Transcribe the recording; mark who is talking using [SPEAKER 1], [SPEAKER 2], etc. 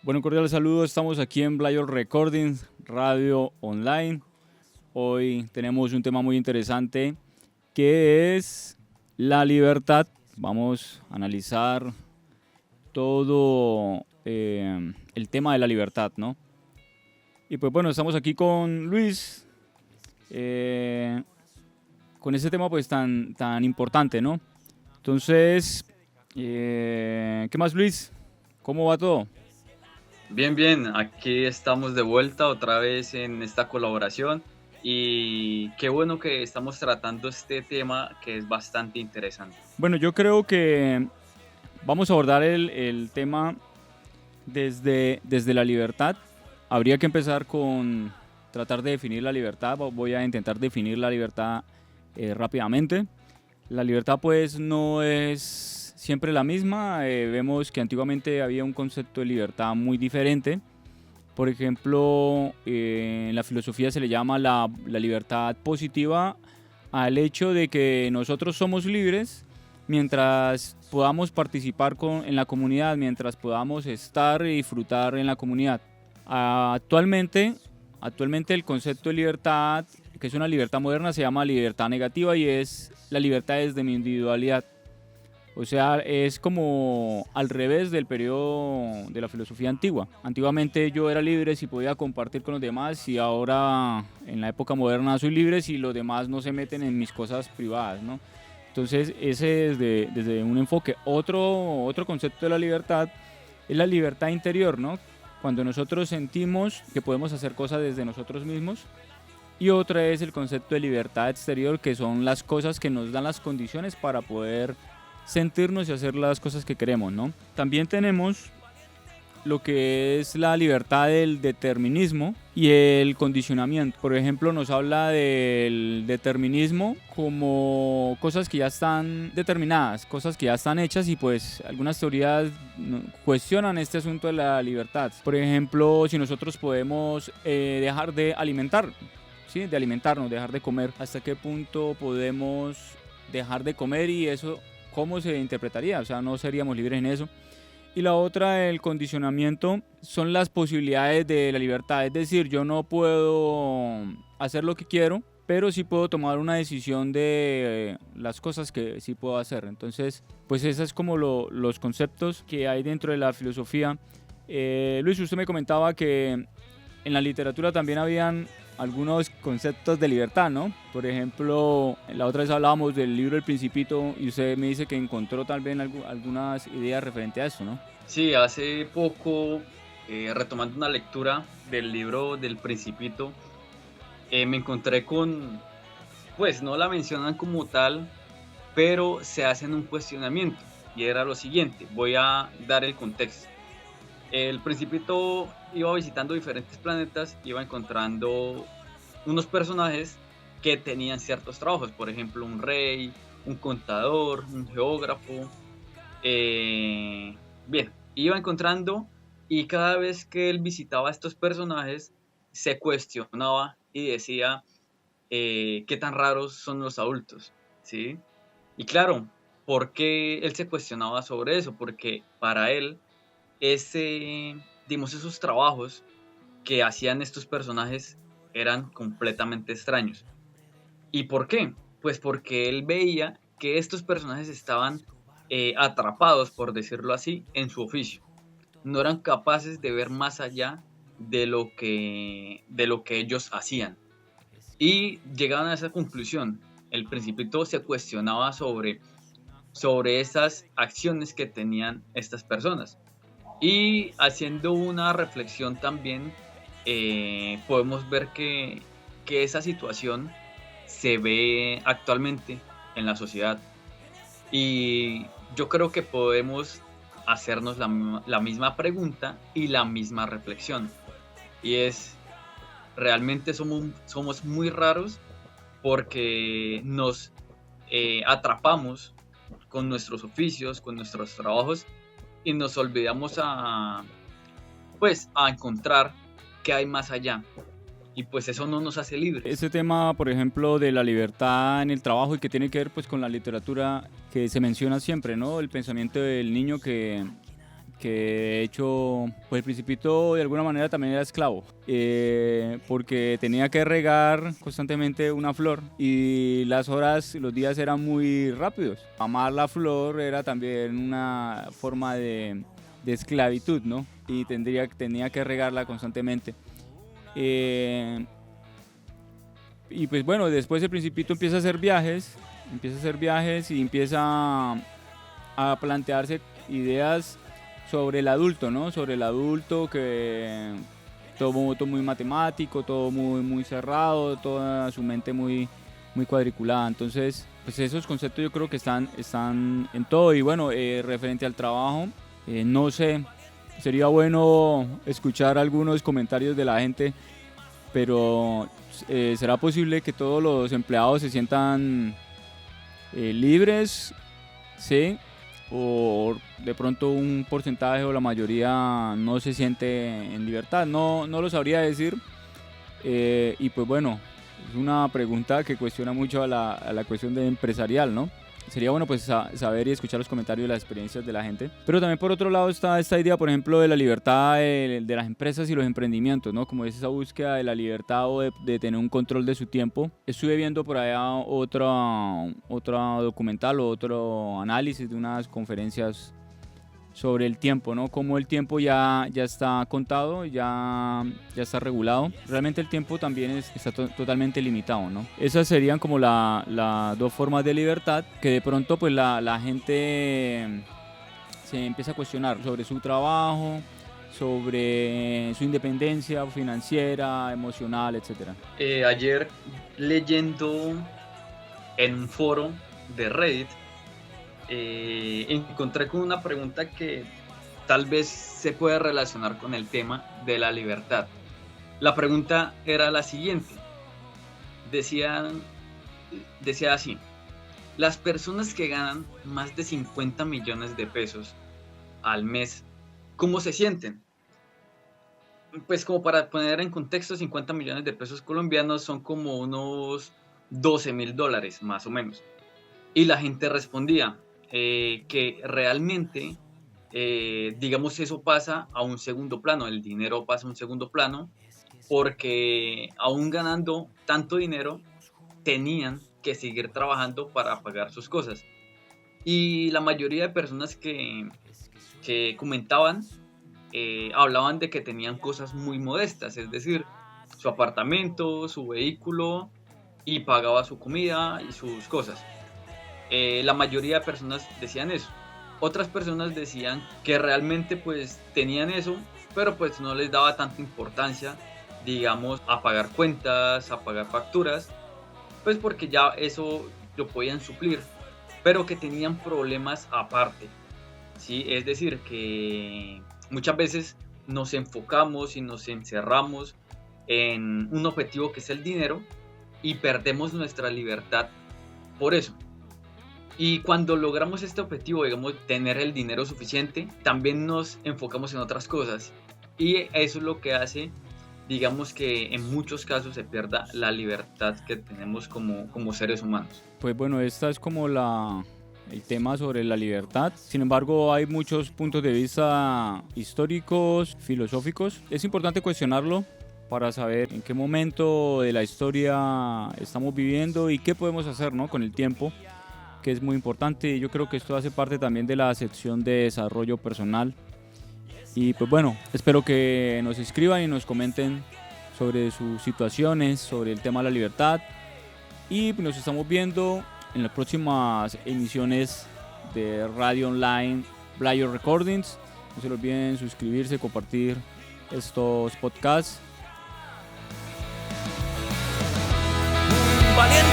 [SPEAKER 1] Bueno, un cordial saludo. Estamos aquí en Blayor Recordings, radio online. Hoy tenemos un tema muy interesante que es la libertad. Vamos a analizar todo el tema de la libertad, ¿no? Y pues bueno, estamos aquí con Luis, con ese tema pues tan importante, ¿no? Entonces, ¿qué más, Luis? ¿Cómo va todo?
[SPEAKER 2] Bien, bien, aquí estamos de vuelta otra vez en esta colaboración y qué bueno que estamos tratando este tema que es bastante interesante.
[SPEAKER 1] Bueno, yo creo que vamos a abordar el tema desde la libertad. Habría que empezar con tratar de definir la libertad. Voy a intentar definir la libertad rápidamente. La libertad pues no es siempre la misma. Vemos que antiguamente había un concepto de libertad muy diferente. Por ejemplo, en la filosofía se le llama la libertad positiva al hecho de que nosotros somos libres mientras podamos participar en la comunidad, mientras podamos estar y disfrutar en la comunidad. Actualmente, actualmente el concepto de libertad, que es una libertad moderna, se llama libertad negativa y es la libertad desde mi individualidad. O sea, es como al revés del periodo de la filosofía antigua. Antiguamente yo era libre si podía compartir con los demás y ahora en la época moderna soy libre si los demás no se meten en mis cosas privadas, ¿no? Entonces ese es desde un enfoque. Otro concepto de la libertad es la libertad interior, ¿no? Cuando nosotros sentimos que podemos hacer cosas desde nosotros mismos. Y otra es el concepto de libertad exterior, que son las cosas que nos dan las condiciones para poder sentirnos y hacer las cosas que queremos, ¿no? También tenemos lo que es la libertad del determinismo y el condicionamiento. Por ejemplo, nos habla del determinismo como cosas que ya están determinadas, cosas que ya están hechas y pues algunas teorías cuestionan este asunto de la libertad. Por ejemplo, si nosotros podemos dejar de alimentar, ¿sí? De alimentarnos, dejar de comer, hasta qué punto podemos dejar de comer y eso, ¿cómo se interpretaría? O sea, no seríamos libres en eso. Y la otra, el condicionamiento, son las posibilidades de la libertad. Es decir, yo no puedo hacer lo que quiero, pero sí puedo tomar una decisión de las cosas que sí puedo hacer. Entonces, pues esos es como los conceptos que hay dentro de la filosofía. Luis, usted me comentaba que en la literatura también habían algunos conceptos de libertad, ¿no? Por ejemplo, la otra vez hablábamos del libro El Principito y usted me dice que encontró tal vez algunas ideas referente a eso, ¿no?
[SPEAKER 2] Sí, hace poco, retomando una lectura del libro del Principito, me encontré con, pues no la mencionan como tal, pero se hacen un cuestionamiento y era lo siguiente, voy a dar el contexto. El Principito iba visitando diferentes planetas, iba encontrando unos personajes que tenían ciertos trabajos, por ejemplo, un rey, un contador, un geógrafo. Bien, iba encontrando y cada vez que él visitaba a estos personajes, se cuestionaba y decía qué tan raros son los adultos, ¿sí? Y claro, ¿por qué él se cuestionaba sobre eso? Porque para él digamos, esos trabajos que hacían estos personajes eran completamente extraños. ¿Y por qué? Pues porque él veía que estos personajes estaban atrapados, por decirlo así, en su oficio. No eran capaces de ver más allá de lo que ellos hacían. Y llegaban a esa conclusión. El Principito se cuestionaba sobre esas acciones que tenían estas personas. Y haciendo una reflexión también, podemos ver que esa situación se ve actualmente en la sociedad. Y yo creo que podemos hacernos la misma pregunta y la misma reflexión. Y es, ¿realmente somos muy raros porque nos atrapamos con nuestros oficios, con nuestros trabajos y nos olvidamos a encontrar qué hay más allá? Y pues eso no nos hace libres.
[SPEAKER 1] Ese tema, por ejemplo, de la libertad en el trabajo y que tiene que ver pues con la literatura que se menciona siempre, ¿no? El pensamiento del niño que que de hecho pues el Principito de alguna manera también era esclavo, porque tenía que regar constantemente una flor y las horas, los días eran muy rápidos. Amar la flor era también una forma de esclavitud, ¿no? Y tenía que regarla constantemente. Y pues bueno, después el Principito empieza a hacer viajes y empieza a plantearse ideas sobre el adulto, ¿no? Sobre el adulto, que todo muy matemático, todo muy cerrado, toda su mente muy cuadriculada. Entonces, pues esos conceptos yo creo que están en todo. Y bueno, referente al trabajo, no sé, sería bueno escuchar algunos comentarios de la gente, pero ¿será posible que todos los empleados se sientan libres? ¿Sí? O de pronto un porcentaje o la mayoría no se siente en libertad. No lo sabría decir. Y pues bueno, es una pregunta que cuestiona mucho a la cuestión de empresarial, ¿no? Sería bueno pues saber y escuchar los comentarios y las experiencias de la gente. Pero también por otro lado está esta idea, por ejemplo, de la libertad de las empresas y los emprendimientos, ¿no? Como es esa búsqueda de la libertad o de tener un control de su tiempo. Estuve viendo por allá otro documental o otro análisis de unas conferencias sobre el tiempo, ¿no? Cómo el tiempo ya está contado, ya está regulado. Realmente el tiempo también está totalmente limitado, ¿no? Esas serían como las dos formas de libertad que de pronto pues la gente se empieza a cuestionar sobre su trabajo, sobre su independencia financiera, emocional, etc.
[SPEAKER 2] Ayer leyendo en un foro de Reddit, encontré con una pregunta que tal vez se puede relacionar con el tema de la libertad. La pregunta era la siguiente. Decía así: las personas que ganan más de 50 millones de pesos al mes, ¿cómo se sienten? Pues como para poner en contexto, 50 millones de pesos colombianos son como unos $12,000 más o menos. Y la gente respondía que realmente, digamos, eso pasa a un segundo plano, el dinero pasa a un segundo plano, porque aún ganando tanto dinero, tenían que seguir trabajando para pagar sus cosas. Y la mayoría de personas que comentaban, hablaban de que tenían cosas muy modestas, es decir, su apartamento, su vehículo, y pagaba su comida y sus cosas. La mayoría de personas decían eso. Otras personas decían que realmente pues tenían eso, pero pues no les daba tanta importancia, digamos, a pagar cuentas, a pagar facturas, pues porque ya eso lo podían suplir, pero que tenían problemas aparte, ¿sí? Es decir, que muchas veces nos enfocamos y nos encerramos en un objetivo que es el dinero y perdemos nuestra libertad por eso. Y cuando logramos este objetivo, digamos, tener el dinero suficiente, también nos enfocamos en otras cosas. Y eso es lo que hace, digamos, que en muchos casos se pierda la libertad que tenemos como seres humanos.
[SPEAKER 1] Pues bueno, esta es como el tema sobre la libertad. Sin embargo, hay muchos puntos de vista históricos, filosóficos. Es importante cuestionarlo para saber en qué momento de la historia estamos viviendo y qué podemos hacer, ¿no?, con el tiempo, que es muy importante. Yo creo que esto hace parte también de la sección de desarrollo personal. Y pues bueno, espero que nos escriban y nos comenten sobre sus situaciones, sobre el tema de la libertad. Y nos estamos viendo en las próximas emisiones de Radio Online Blayo Recordings. No se olviden suscribirse, compartir estos podcasts.
[SPEAKER 3] Valiente.